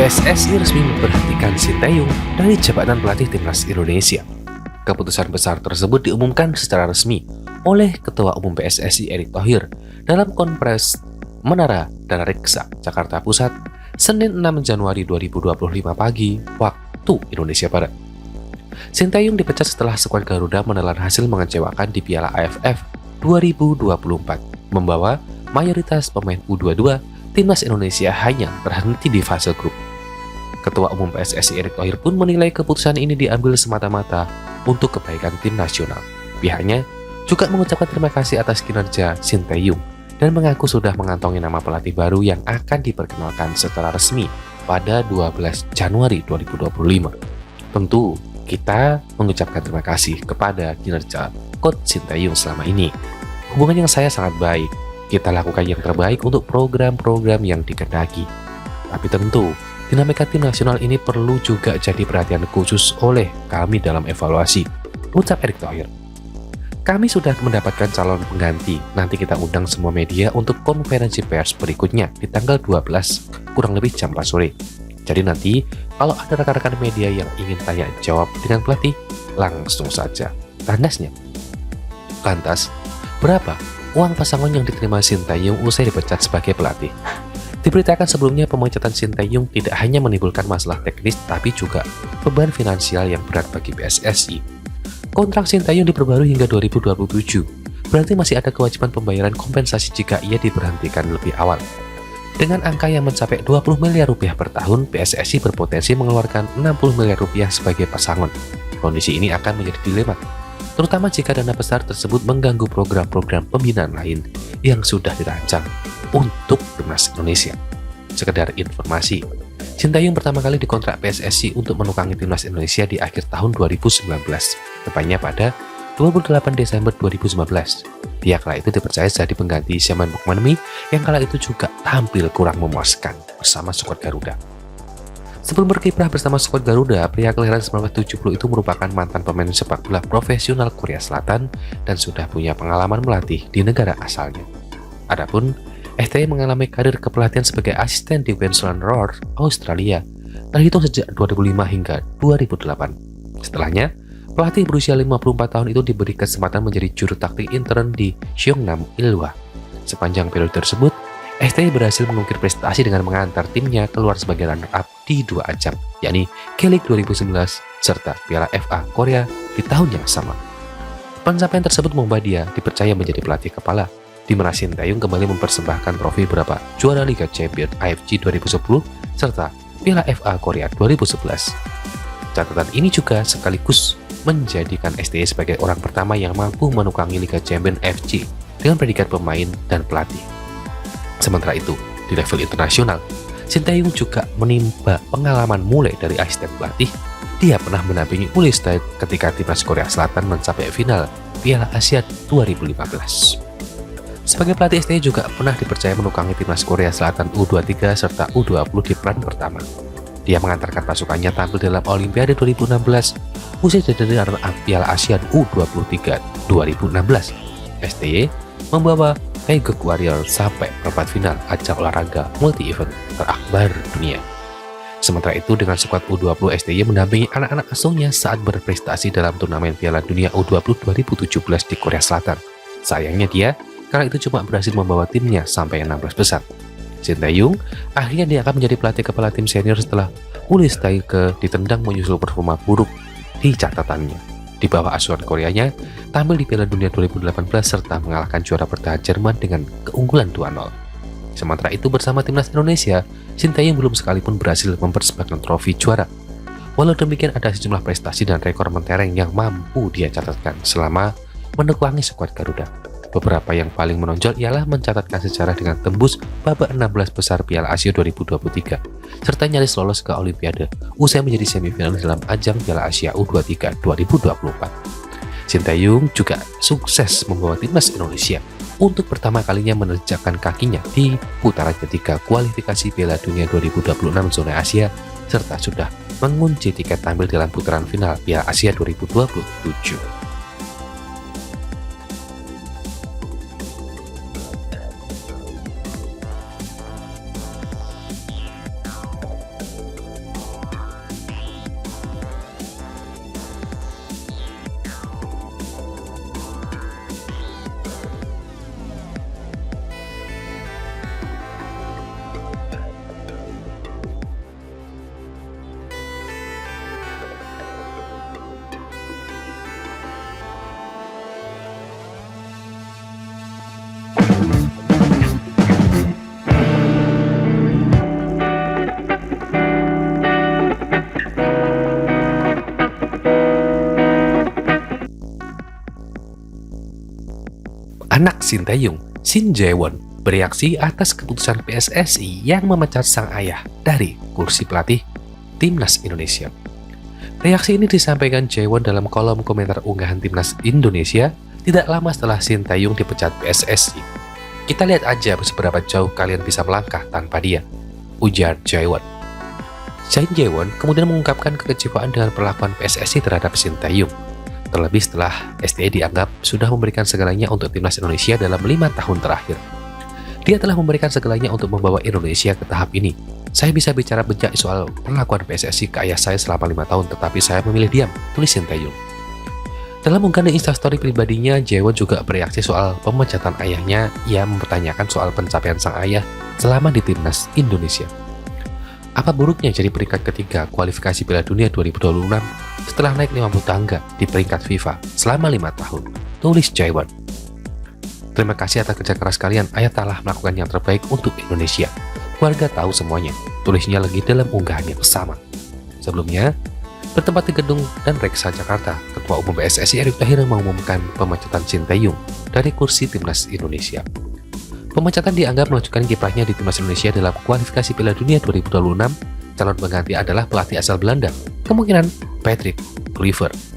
PSSI resmi memberhentikan Sinteyong dari jabatan pelatih timnas Indonesia. Keputusan besar tersebut diumumkan secara resmi oleh Ketua Umum PSSI Erick Thohir dalam Konferensi Menara dan Reksa, Jakarta Pusat, Senin 6 Januari 2025 pagi, waktu Indonesia Barat. Sinteyong dipecat setelah skuad Garuda menelan hasil mengecewakan di Piala AFF 2024, membawa mayoritas pemain U22 timnas Indonesia hanya berhenti di fase grup. Ketua Umum PSSI Erick Thohir pun menilai keputusan ini diambil semata-mata untuk kebaikan tim nasional. Pihaknya juga mengucapkan terima kasih atas kinerja Sinteyong dan mengaku sudah mengantongi nama pelatih baru yang akan diperkenalkan secara resmi pada 12 Januari 2025. Tentu kita mengucapkan terima kasih kepada kinerja Coach Sinteyong selama ini. Hubungan yang saya sangat baik. Kita lakukan yang terbaik untuk program-program yang dikehendaki. Tapi tentu, dinamika tim nasional ini perlu juga jadi perhatian khusus oleh kami dalam evaluasi, ucap Erick Thohir. Kami sudah mendapatkan calon pengganti, nanti kita undang semua media untuk konferensi pers berikutnya di tanggal 12, kurang lebih jam 4 sore. Jadi nanti, kalau ada rekan-rekan media yang ingin tanya jawab dengan pelatih, langsung saja, tandasnya. Lantas, berapa uang pesangon yang diterima Sinteyong usai dipecat sebagai pelatih? Diberitakan sebelumnya, pemecatan Sinteyong tidak hanya menimbulkan masalah teknis, tapi juga beban finansial yang berat bagi PSSI. Kontrak Sinteyong diperbarui hingga 2027, berarti masih ada kewajiban pembayaran kompensasi jika ia diberhentikan lebih awal. Dengan angka yang mencapai 20 miliar rupiah per tahun, PSSI berpotensi mengeluarkan 60 miliar rupiah sebagai pesangon. Kondisi ini akan menjadi dilema, terutama jika dana besar tersebut mengganggu program-program pembinaan lain yang sudah dirancang untuk timnas Indonesia. Sekedar informasi, Sinteyong pertama kali dikontrak PSSI untuk menukangi timnas Indonesia di akhir tahun 2019, tepatnya pada 28 Desember 2019. Dia kala itu dipercaya jadi pengganti Syaman Bukmanmi yang kala itu juga tampil kurang memuaskan bersama skuad Garuda. Sebelum berkiprah bersama skuad Garuda, pria kelahiran 1970 itu merupakan mantan pemain sepak bola profesional Korea Selatan dan sudah punya pengalaman melatih di negara asalnya. Adapun STY mengalami karir kepelatihan sebagai asisten di Queensland Roar, Australia, terhitung sejak 2005 hingga 2008. Setelahnya, pelatih berusia 54 tahun itu diberi kesempatan menjadi juru taktik intern di Seongnam Ilhwa. Sepanjang periode tersebut, STY berhasil mengukir prestasi dengan mengantar timnya keluar sebagai runner-up di 2 ajang, yakni K-League 2019 serta Piala FA Korea di tahun yang sama. Pencapaian tersebut membuat dia dipercaya menjadi pelatih kepala, di mana Sinteyong kembali mempersembahkan trofi beberapa juara Liga Champion AFC 2010 serta Piala FA Korea 2011. Catatan ini juga sekaligus menjadikan STY sebagai orang pertama yang mampu menukangi Liga Champion FC dengan predikat pemain dan pelatih. Sementara itu, di level internasional, Sinteyong juga menimba pengalaman mulai dari asisten pelatih. Dia pernah mendampingi Uli Stein ketika timnas Korea Selatan mencapai final Piala Asia 2015. Sebagai pelatih, STY juga pernah dipercaya menukangi timnas Korea Selatan U23 serta U20 di peran pertama. Dia mengantarkan pasukannya tampil dalam Olimpiade 2016, usai jadi runner-up Piala Asia U23 2016. STY membawa Taeguk Warrior sampai perempat final ajang olahraga multi-event terakbar dunia. Sementara itu, dengan skuad U20, STY mendampingi anak-anak asuhnya saat berprestasi dalam turnamen Piala Dunia U20 2017 di Korea Selatan. Sayangnya dia kala itu cuma berhasil membawa timnya sampai 16 besar. Sinteyong akhirnya dia akan menjadi pelatih kepala tim senior setelah Uli Stein ditendang menyusul performa buruk di catatannya. Di bawah asuhan Koreanya, tampil di Piala Dunia 2018 serta mengalahkan juara bertahan Jerman dengan keunggulan 2-0. Sementara itu, bersama timnas Indonesia, Sinteyong belum sekalipun berhasil mempersembahkan trofi juara. Walau demikian, ada sejumlah prestasi dan rekor mentereng yang mampu dia catatkan selama menukangi skuad Garuda. Beberapa yang paling menonjol ialah mencatatkan sejarah dengan tembus babak 16 besar Piala Asia 2023, serta nyaris lolos ke Olimpiade, usai menjadi semifinal dalam ajang Piala Asia U23 2024. Sinteyong juga sukses membawa timnas Indonesia untuk pertama kalinya menanjakkan kakinya di putaran ketiga kualifikasi Piala Dunia 2026 zona Asia, serta sudah mengunci tiket tampil dalam putaran final Piala Asia 2027. Anak Sinteyong, Shin Jae-won, bereaksi atas keputusan PSSI yang memecat sang ayah dari kursi pelatih Timnas Indonesia. Reaksi ini disampaikan Jae-won dalam kolom komentar unggahan Timnas Indonesia tidak lama setelah Sinteyong dipecat PSSI. Kita lihat aja seberapa jauh kalian bisa melangkah tanpa dia, ujar Jae-won. Shin Jae-won kemudian mengungkapkan kekecewaan dengan perlakuan PSSI terhadap Sinteyong, terlebih setelah STI dianggap sudah memberikan segalanya untuk Timnas Indonesia dalam 5 tahun terakhir. Dia telah memberikan segalanya untuk membawa Indonesia ke tahap ini. Saya bisa bicara bijak soal perlakuan PSSI ke ayah saya selama 5 tahun, tetapi saya memilih diam, tulis Sinteyong. Dalam unggahan Instastory pribadinya, Jae-won juga bereaksi soal pemecatan ayahnya. Ia mempertanyakan soal pencapaian sang ayah selama di Timnas Indonesia. Apa buruknya jadi peringkat ketiga kualifikasi Piala Dunia 2026 setelah naik 50 tangga di peringkat FIFA selama 5 tahun, tulis Jae-won. Terima kasih atas kerja keras kalian, ayah telah melakukan yang terbaik untuk Indonesia. Keluarga tahu semuanya, tulisnya lagi dalam unggahannya bersama. Sebelumnya, bertempat di gedung dan Reksa Jakarta, Ketua Umum PSSI Erick Thohir mengumumkan pemecatan Sinteyong dari kursi Timnas Indonesia. Pemecatan dianggap melanjutkan kiprahnya di Timnas Indonesia dalam kualifikasi Piala Dunia 2026. Calon pengganti adalah pelatih asal Belanda, kemungkinan Patrick Kluivert.